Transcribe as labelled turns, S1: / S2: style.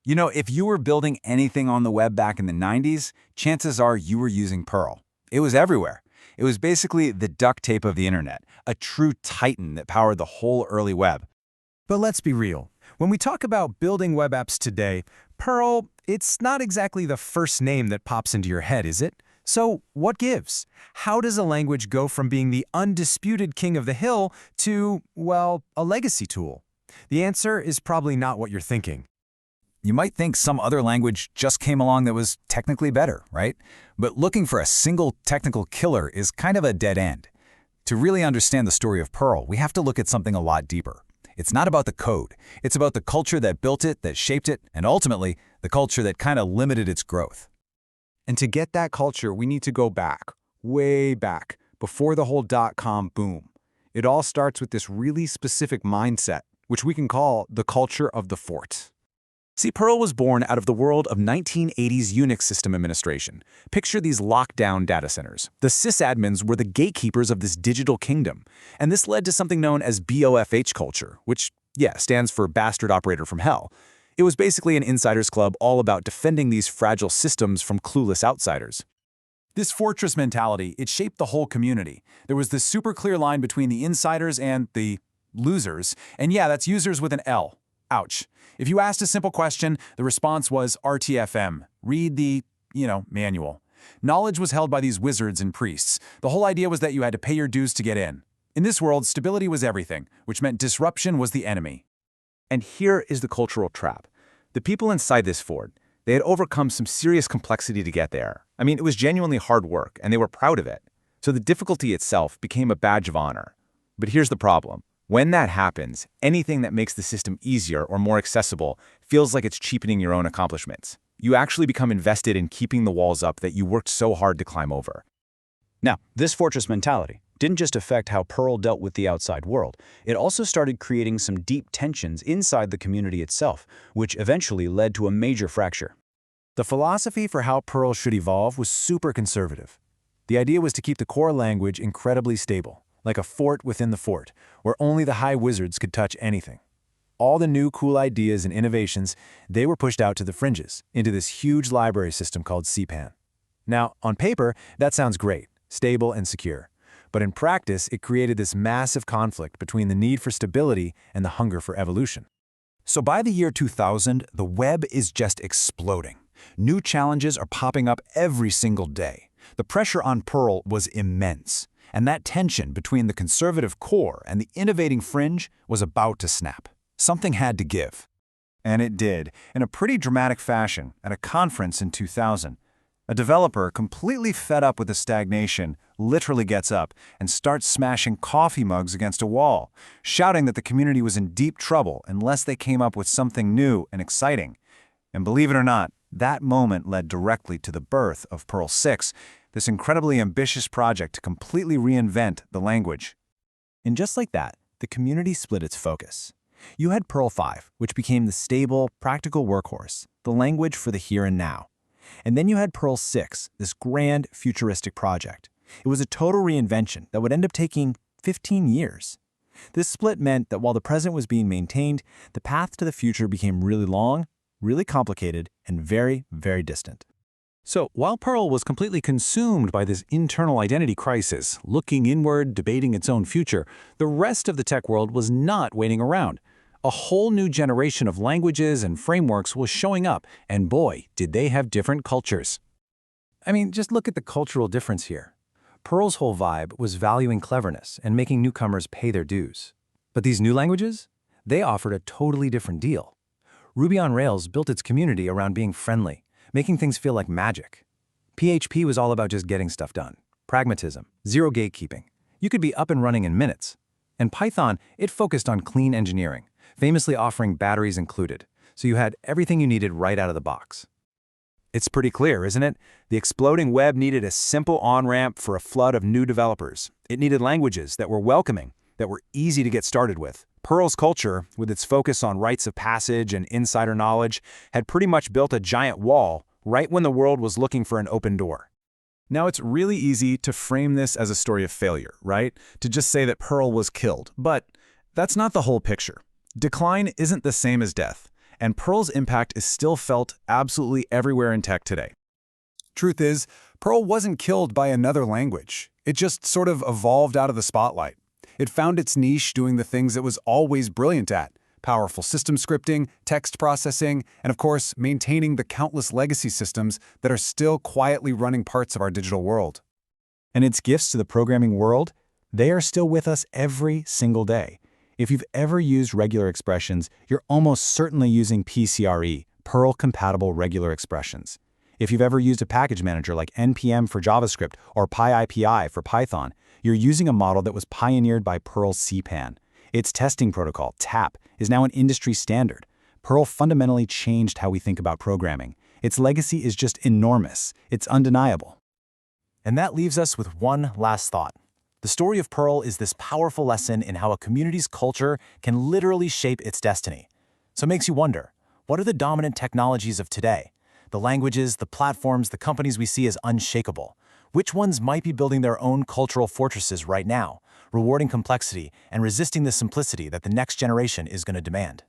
S1: You know, if you were building anything on the web back in the 90s, chances are you were using Perl. It was everywhere. It was basically the duct tape of the internet, a true titan that powered the whole early web.
S2: But let's be real. When we talk about building web apps today, Perl, it's not exactly the first name that pops into your head, is it? So what gives? How does a language go from being the undisputed king of the hill to, well, a legacy tool? The answer is probably not what you're thinking.
S1: You might think some other language just came along that was technically better, right? But looking for a single technical killer is kind of a dead end. To really understand the story of Perl, we have to look at something a lot deeper. It's not about the code. It's about the culture that built it, that shaped it, and ultimately, the culture that kind of limited its growth.
S3: And to get that culture, we need to go back, way back, before the whole dot-com boom. It all starts with this really specific mindset, which we can call the culture of the fort. See, Perl was born out of the world of 1980s Unix system administration. Picture these lockdown data centers. The sysadmins were the gatekeepers of this digital kingdom, and this led to something known as BOFH culture, which, stands for Bastard Operator from Hell. It was basically an insiders club all about defending these fragile systems from clueless outsiders.
S1: This fortress mentality, it shaped the whole community. There was this super clear line between the insiders and the losers, and that's users with an L. Ouch. If you asked a simple question, the response was RTFM. Read the, manual. Knowledge was held by these wizards and priests. The whole idea was that you had to pay your dues to get in. In this world, stability was everything, which meant disruption was the enemy.
S3: And here is the cultural trap. The people inside this fort, they had overcome some serious complexity to get there. I mean, it was genuinely hard work, and they were proud of it. So the difficulty itself became a badge of honor. But here's the problem. When that happens, anything that makes the system easier or more accessible feels like it's cheapening your own accomplishments. You actually become invested in keeping the walls up that you worked so hard to climb over.
S4: Now, this fortress mentality didn't just affect how Perl dealt with the outside world. It also started creating some deep tensions inside the community itself, which eventually led to a major fracture.
S2: The philosophy for how Perl should evolve was super conservative. The idea was to keep the core language incredibly stable, like a fort within the fort, where only the high wizards could touch anything. All the new cool ideas and innovations, they were pushed out to the fringes, into this huge library system called CPAN. Now, on paper, that sounds great, stable and secure. But in practice, it created this massive conflict between the need for stability and the hunger for evolution.
S1: So by the year 2000, the web is just exploding. New challenges are popping up every single day. The pressure on Perl was immense. And that tension between the conservative core and the innovating fringe was about to snap. Something had to give. And it did, in a pretty dramatic fashion, at a conference in 2000. A developer, completely fed up with the stagnation, literally gets up and starts smashing coffee mugs against a wall, shouting that the community was in deep trouble unless they came up with something new and exciting. And believe it or not, that moment led directly to the birth of Perl 6, this incredibly ambitious project to completely reinvent the language.
S2: And just like that, the community split its focus. You had Perl 5, which became the stable, practical workhorse, the language for the here and now. And then you had Perl 6, this grand, futuristic project. It was a total reinvention that would end up taking 15 years. This split meant that while the present was being maintained, the path to the future became really long, really complicated, and very, very distant.
S3: So, while Perl was completely consumed by this internal identity crisis, looking inward, debating its own future, the rest of the tech world was not waiting around. A whole new generation of languages and frameworks was showing up, and boy, did they have different cultures.
S2: I mean, just look at the cultural difference here. Perl's whole vibe was valuing cleverness and making newcomers pay their dues. But these new languages? They offered a totally different deal. Ruby on Rails built its community around being friendly, making things feel like magic. PHP was all about just getting stuff done. Pragmatism, zero gatekeeping. You could be up and running in minutes. And Python, it focused on clean engineering, famously offering batteries included, so you had everything you needed right out of the box.
S1: It's pretty clear, isn't it? The exploding web needed a simple on-ramp for a flood of new developers. It needed languages that were welcoming, that were easy to get started with. Perl's culture, with its focus on rites of passage and insider knowledge, had pretty much built a giant wall right when the world was looking for an open door. Now, it's really easy to frame this as a story of failure, right? To just say that Perl was killed. But that's not the whole picture. Decline isn't the same as death. and Perl's impact is still felt absolutely everywhere in tech today.
S3: Truth is, Perl wasn't killed by another language. It just sort of evolved out of the spotlight. It found its niche doing the things it was always brilliant at: powerful system scripting, text processing, and of course, maintaining the countless legacy systems that are still quietly running parts of our digital world.
S1: And its gifts to the programming world, they are still with us every single day. If you've ever used regular expressions, you're almost certainly using PCRE, Perl-compatible regular expressions. If you've ever used a package manager like NPM for JavaScript or PyIPI for Python, you're using a model that was pioneered by Perl's CPAN. Its testing protocol, TAP, is now an industry standard. Perl fundamentally changed how we think about programming. Its legacy is just enormous. It's undeniable.
S2: And that leaves us with one last thought. The story of Perl is this powerful lesson in how a community's culture can literally shape its destiny. So it makes you wonder, what are the dominant technologies of today? The languages, the platforms, the companies we see as unshakable. Which ones might be building their own cultural fortresses right now, rewarding complexity and resisting the simplicity that the next generation is going to demand?